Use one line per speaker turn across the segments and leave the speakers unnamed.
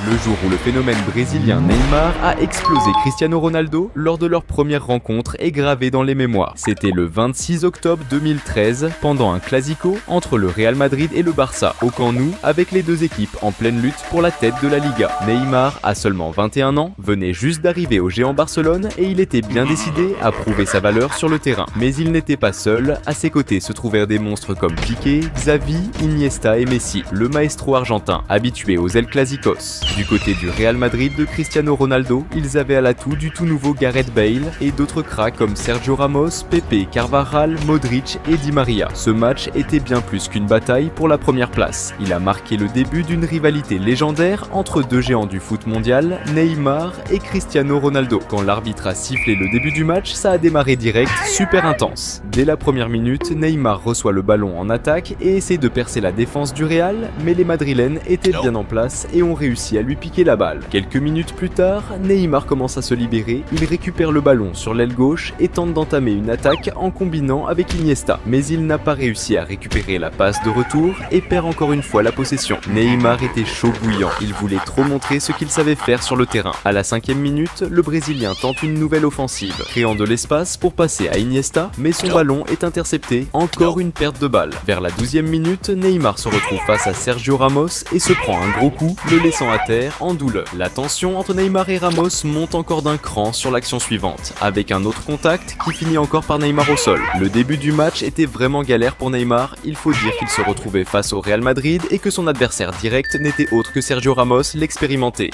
le jour où le phénomène brésilien Neymar a explosé Cristiano Ronaldo lors de leur première rencontre est gravé dans les mémoires. C'était le 26 octobre 2013, pendant un classico entre le Real Madrid et le Barça, au Camp Nou, avec les deux équipes en pleine lutte pour la tête de la Liga. Neymar a seulement 21 ans, venait juste d'arriver au géant Barcelone et il était bien décidé à prouver sa valeur sur le terrain. Mais il n'était pas seul, à ses côtés se trouvèrent des monstres comme Piqué, Xavi, Iniesta et Messi, le maestro argentin, habitué aux El Clásicos. Du côté du Real Madrid de Cristiano Ronaldo, ils avaient à l'atout du tout nouveau Gareth Bale et d'autres cracks comme Sergio Ramos, Pepe, Carvajal, Modric et Di Maria. Ce match était bien plus qu'une bataille pour la première place. Il a marqué le début d'une rivalité légendaire entre deux géants du foot mondial, Neymar et Cristiano Ronaldo. Quand l'arbitre a sifflé le début du match, ça a démarré direct, super intense. Dès la première minute, Neymar reçoit le ballon en attaque et essaie de percer la défense du Real, mais les Madrilènes étaient bien en place et ont réussi à lui piquer la balle. Quelques minutes plus tard, Neymar commence à se libérer, il récupère le ballon sur l'aile gauche et tente d'entamer une attaque en combinant avec Iniesta. Mais il n'a pas réussi à récupérer la passe de retour et perd encore une fois la possession. Neymar était chaud bouillant, il voulait trop montrer ce qu'il savait faire sur le terrain. À la 5e minute, le Brésilien tente une nouvelle offensive, créant de l'espace pour passer à Iniesta, mais son ballon est intercepté, encore une perte de balle. Vers la 12e minute, Neymar se retrouve face à Sergio Ramos et se prend un gros coup, le laissant à terre en douleur. La tension entre Neymar et Ramos monte encore d'un cran sur l'action suivante, avec un autre contact qui finit encore par Neymar au sol. Le début du match était vraiment galère pour Neymar, il faut dire qu'il se retrouvait face au Real Madrid et que son adversaire direct n'était autre que Sergio Ramos, l'expérimenté.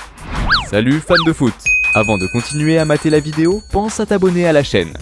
Salut fans de foot! Avant de continuer à mater la vidéo, pense à t'abonner à la chaîne.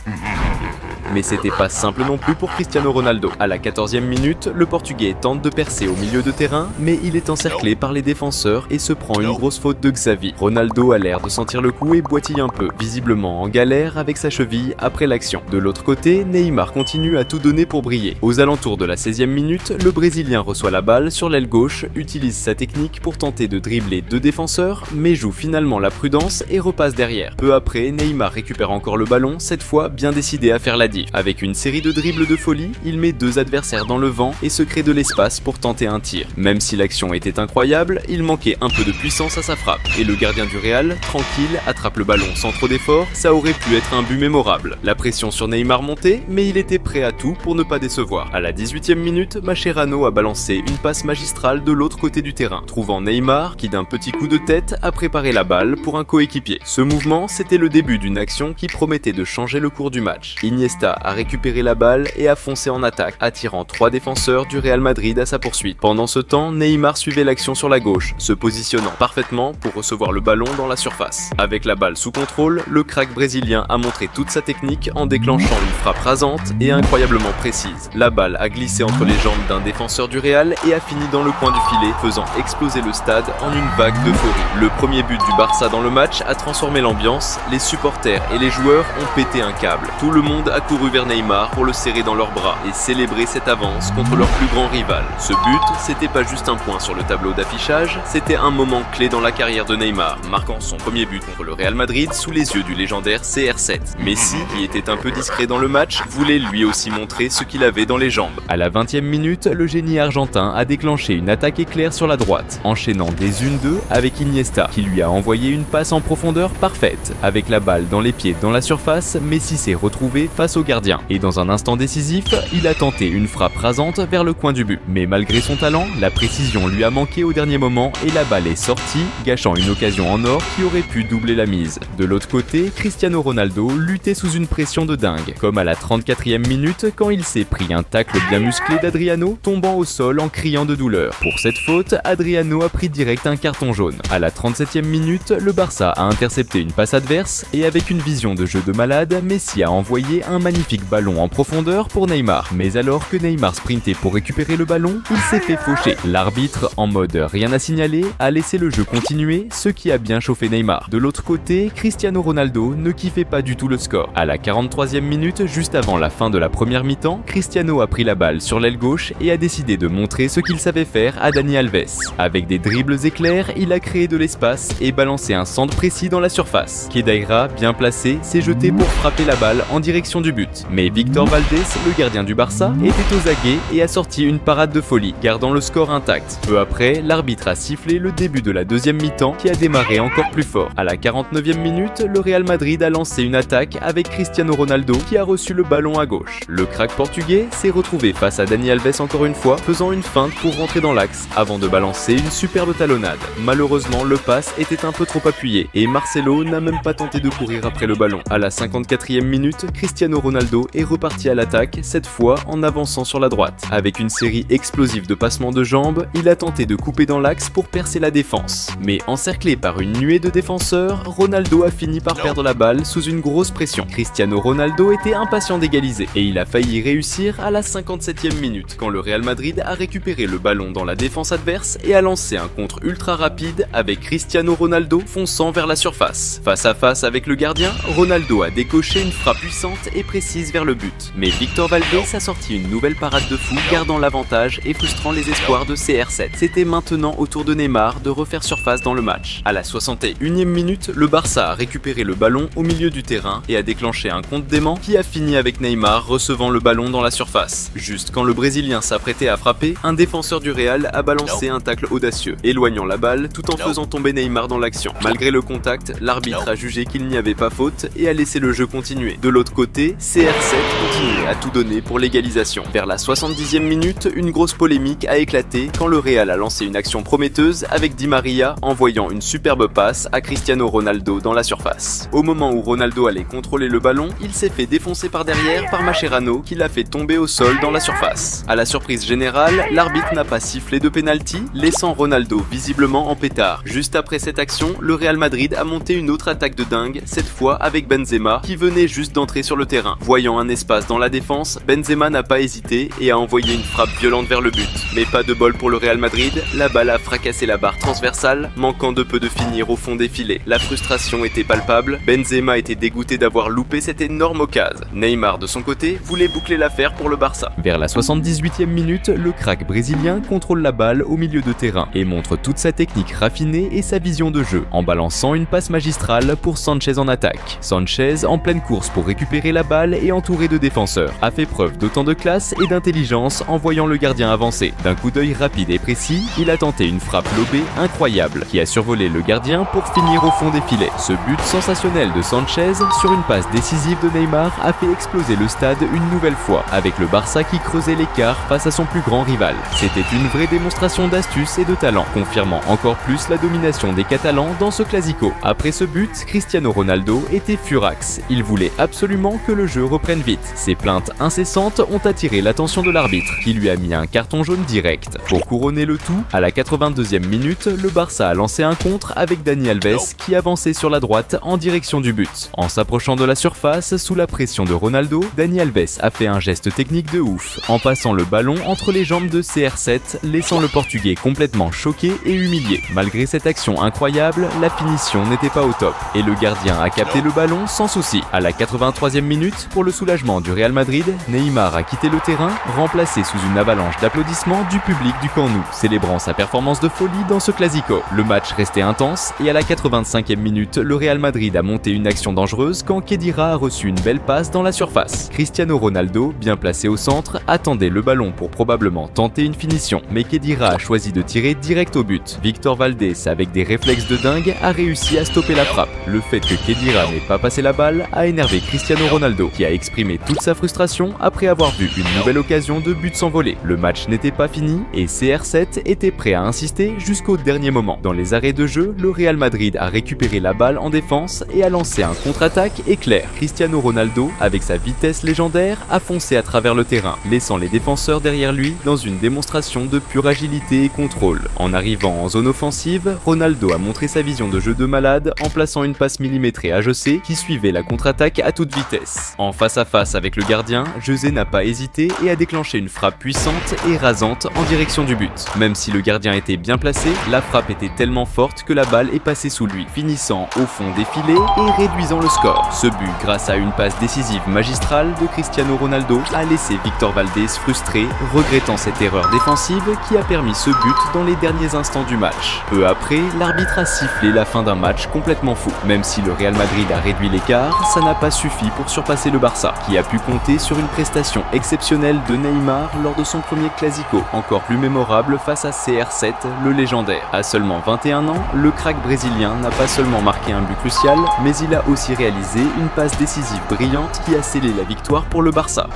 Mais c'était pas simple non plus pour Cristiano Ronaldo. À la 14e minute, le Portugais tente de percer au milieu de terrain, mais il est encerclé par les défenseurs et se prend une grosse faute de Xavi. Ronaldo a l'air de sentir le coup et boitille un peu, visiblement en galère avec sa cheville après l'action. De l'autre côté, Neymar continue à tout donner pour briller. Aux alentours de la 16e minute, le Brésilien reçoit la balle sur l'aile gauche, utilise sa technique pour tenter de dribbler deux défenseurs, mais joue finalement la prudence et repasse derrière. Peu après, Neymar récupère encore le ballon, cette fois bien décidé à faire la diff. Avec une série de dribbles de folie, il met deux adversaires dans le vent et se crée de l'espace pour tenter un tir. Même si l'action était incroyable, il manquait un peu de puissance à sa frappe. Et le gardien du Real, tranquille, attrape le ballon sans trop d'efforts, ça aurait pu être un but mémorable. La pression sur Neymar montait, mais il était prêt à tout pour ne pas décevoir. À la 18e minute, Mascherano a balancé une passe magistrale de l'autre côté du terrain, trouvant Neymar qui d'un petit coup de tête a préparé la balle pour un coéquipier. Ce mouvement, c'était le début d'une action qui promettait de changer le cours du match. Iniesta a récupéré la balle et a foncé en attaque, attirant trois défenseurs du Real Madrid à sa poursuite. Pendant ce temps, Neymar suivait l'action sur la gauche, se positionnant parfaitement pour recevoir le ballon dans la surface. Avec la balle sous contrôle, le crack brésilien a montré toute sa technique en déclenchant une frappe rasante et incroyablement précise. La balle a glissé entre les jambes d'un défenseur du Real et a fini dans le coin du filet, faisant exploser le stade en une vague d'euphorie. Le premier but du Barça dans le match a transformé l'ambiance, les supporters et les joueurs ont pété un câble. Tout le monde a couru vers Neymar pour le serrer dans leurs bras et célébrer cette avance contre leur plus grand rival. Ce but, c'était pas juste un point sur le tableau d'affichage, c'était un moment clé dans la carrière de Neymar, marquant son premier but contre le Real Madrid sous les yeux du légendaire CR7. Messi, qui était un peu discret dans le match, voulait lui aussi montrer ce qu'il avait dans les jambes. À la 20e minute, le génie argentin a déclenché une attaque éclair sur la droite, enchaînant des 1-2 avec Iniesta, qui lui a envoyé une passe en profondeur parfaite. Avec la balle dans les pieds dans la surface, Messi s'est retrouvé face au gardien. Et dans un instant décisif, il a tenté une frappe rasante vers le coin du but. Mais malgré son talent, la précision lui a manqué au dernier moment et la balle est sortie, gâchant une occasion en or qui aurait pu doubler la mise. De l'autre côté, Cristiano Ronaldo luttait sous une pression de dingue, comme à la 34e minute quand il s'est pris un tacle bien musclé d'Adriano, tombant au sol en criant de douleur. Pour cette faute, Adriano a pris direct un carton jaune. À la 37e minute, le Barça a intercepté une passe adverse et avec une vision de jeu de malade, Messi a envoyé un magnifique ballon en profondeur pour Neymar. Mais alors que Neymar sprintait pour récupérer le ballon, il s'est fait faucher. L'arbitre, en mode rien à signaler, a laissé le jeu continuer, ce qui a bien chauffé Neymar. De l'autre côté, Cristiano Ronaldo ne kiffait pas du tout le score. À la 43e minute, juste avant la fin de la première mi-temps, Cristiano a pris la balle sur l'aile gauche et a décidé de montrer ce qu'il savait faire à Dani Alves. Avec des dribbles éclairs, il a créé de l'espace et balancé un centre précis dans la surface. Kedaira, bien placé, s'est jeté pour frapper la balle en direction du but. but. Mais Victor Valdés, le gardien du Barça, était aux aguets et a sorti une parade de folie, gardant le score intact. Peu après, l'arbitre a sifflé le début de la deuxième mi-temps qui a démarré encore plus fort. À la 49e minute, le Real Madrid a lancé une attaque avec Cristiano Ronaldo qui a reçu le ballon à gauche. Le crack portugais s'est retrouvé face à Dani Alves encore une fois, faisant une feinte pour rentrer dans l'axe avant de balancer une superbe talonnade. Malheureusement, le pass était un peu trop appuyé et Marcelo n'a même pas tenté de courir après le ballon. À la 54e minute, Cristiano Ronaldo est reparti à l'attaque, cette fois en avançant sur la droite. Avec une série explosive de passements de jambes, il a tenté de couper dans l'axe pour percer la défense. Mais encerclé par une nuée de défenseurs, Ronaldo a fini par perdre la balle sous une grosse pression. Cristiano Ronaldo était impatient d'égaliser et il a failli réussir à la 57e minute quand le Real Madrid a récupéré le ballon dans la défense adverse et a lancé un contre ultra rapide avec Cristiano Ronaldo fonçant vers la surface. Face à face avec le gardien, Ronaldo a décoché une frappe puissante et précise vers le but. Mais Victor Valdés a sorti une nouvelle parade de fou, gardant l'avantage et frustrant les espoirs de CR7. C'était maintenant au tour de Neymar de refaire surface dans le match. À la 61e minute, le Barça a récupéré le ballon au milieu du terrain et a déclenché un contre dément qui a fini avec Neymar recevant le ballon dans la surface. Juste quand le Brésilien s'apprêtait à frapper, un défenseur du Real a balancé un tacle audacieux, éloignant la balle tout en faisant tomber Neymar dans l'action. Malgré le contact, l'arbitre a jugé qu'il n'y avait pas faute et a laissé le jeu continuer. De l'autre côté, CR7 continuait à tout donner pour l'égalisation. Vers la 70e minute, une grosse polémique a éclaté quand le Real a lancé une action prometteuse avec Di Maria envoyant une superbe passe à Cristiano Ronaldo dans la surface. Au moment où Ronaldo allait contrôler le ballon, il s'est fait défoncer par derrière par Mascherano qui l'a fait tomber au sol dans la surface. À la surprise générale, l'arbitre n'a pas sifflé de pénalty, laissant Ronaldo visiblement en pétard. Juste après cette action, le Real Madrid a monté une autre attaque de dingue, cette fois avec Benzema qui venait juste d'entrer sur le terrain. Voyant un espace dans la défense, Benzema n'a pas hésité et a envoyé une frappe violente vers le but. Mais pas de bol pour le Real Madrid, la balle a fracassé la barre transversale, manquant de peu de finir au fond des filets. La frustration était palpable, Benzema était dégoûté d'avoir loupé cette énorme occasion. Neymar de son côté voulait boucler l'affaire pour le Barça. Vers la 78e minute, le crack brésilien contrôle la balle au milieu de terrain et montre toute sa technique raffinée et sa vision de jeu, en balançant une passe magistrale pour Sanchez en attaque. Sanchez, en pleine course pour récupérer la balle et entouré de défenseurs, a fait preuve d'autant de classe et d'intelligence en voyant le gardien avancer. D'un coup d'œil rapide et précis, il a tenté une frappe lobée incroyable qui a survolé le gardien pour finir au fond des filets. Ce but sensationnel de Sanchez sur une passe décisive de Neymar a fait exploser le stade une nouvelle fois, avec le Barça qui creusait l'écart face à son plus grand rival. C'était une vraie démonstration d'astuce et de talent, confirmant encore plus la domination des Catalans dans ce classico. Après ce but, Cristiano Ronaldo était furax. Il voulait absolument que le jeu reprenne vite. Ses plaintes incessantes ont attiré l'attention de l'arbitre, qui lui a mis un carton jaune direct. Pour couronner le tout, à la 82e minute, le Barça a lancé un contre avec Dani Alves qui avançait sur la droite en direction du but. En s'approchant de la surface, sous la pression de Ronaldo, Dani Alves a fait un geste technique de ouf, en passant le ballon entre les jambes de CR7, laissant le Portugais complètement choqué et humilié. Malgré cette action incroyable, la finition n'était pas au top, et le gardien a capté le ballon sans souci. À la 83e minute, pour le soulagement du Real Madrid, Neymar a quitté le terrain, remplacé sous une avalanche d'applaudissements du public du Camp Nou, célébrant sa performance de folie dans ce classico. Le match restait intense, et à la 85e minute, le Real Madrid a monté une action dangereuse quand Khedira a reçu une belle passe dans la surface. Cristiano Ronaldo, bien placé au centre, attendait le ballon pour probablement tenter une finition, mais Khedira a choisi de tirer direct au but. Victor Valdés, avec des réflexes de dingue, a réussi à stopper la frappe. Le fait que Khedira n'ait pas passé la balle a énervé Cristiano Ronaldo, qui a exprimé toute sa frustration après avoir vu une nouvelle occasion de but s'envoler. Le match n'était pas fini et CR7 était prêt à insister jusqu'au dernier moment. Dans les arrêts de jeu, le Real Madrid a récupéré la balle en défense et a lancé un contre-attaque éclair. Cristiano Ronaldo, avec sa vitesse légendaire, a foncé à travers le terrain, laissant les défenseurs derrière lui dans une démonstration de pure agilité et contrôle. En arrivant en zone offensive, Ronaldo a montré sa vision de jeu de malade en plaçant une passe millimétrée à José qui suivait la contre-attaque à toute vitesse. En face à face avec le gardien, José n'a pas hésité et a déclenché une frappe puissante et rasante en direction du but. Même si le gardien était bien placé, la frappe était tellement forte que la balle est passée sous lui, finissant au fond des filets et réduisant le score. Ce but, grâce à une passe décisive magistrale de Cristiano Ronaldo, a laissé Victor Valdés frustré, regrettant cette erreur défensive qui a permis ce but dans les derniers instants du match. Peu après, l'arbitre a sifflé la fin d'un match complètement fou. Même si le Real Madrid a réduit l'écart, ça n'a pas suffi pour surpasser le Barça, qui a pu compter sur une prestation exceptionnelle de Neymar lors de son premier Clasico, encore plus mémorable face à CR7, le légendaire. À seulement 21 ans, le crack brésilien n'a pas seulement marqué un but crucial, mais il a aussi réalisé une passe décisive brillante qui a scellé la victoire pour le Barça.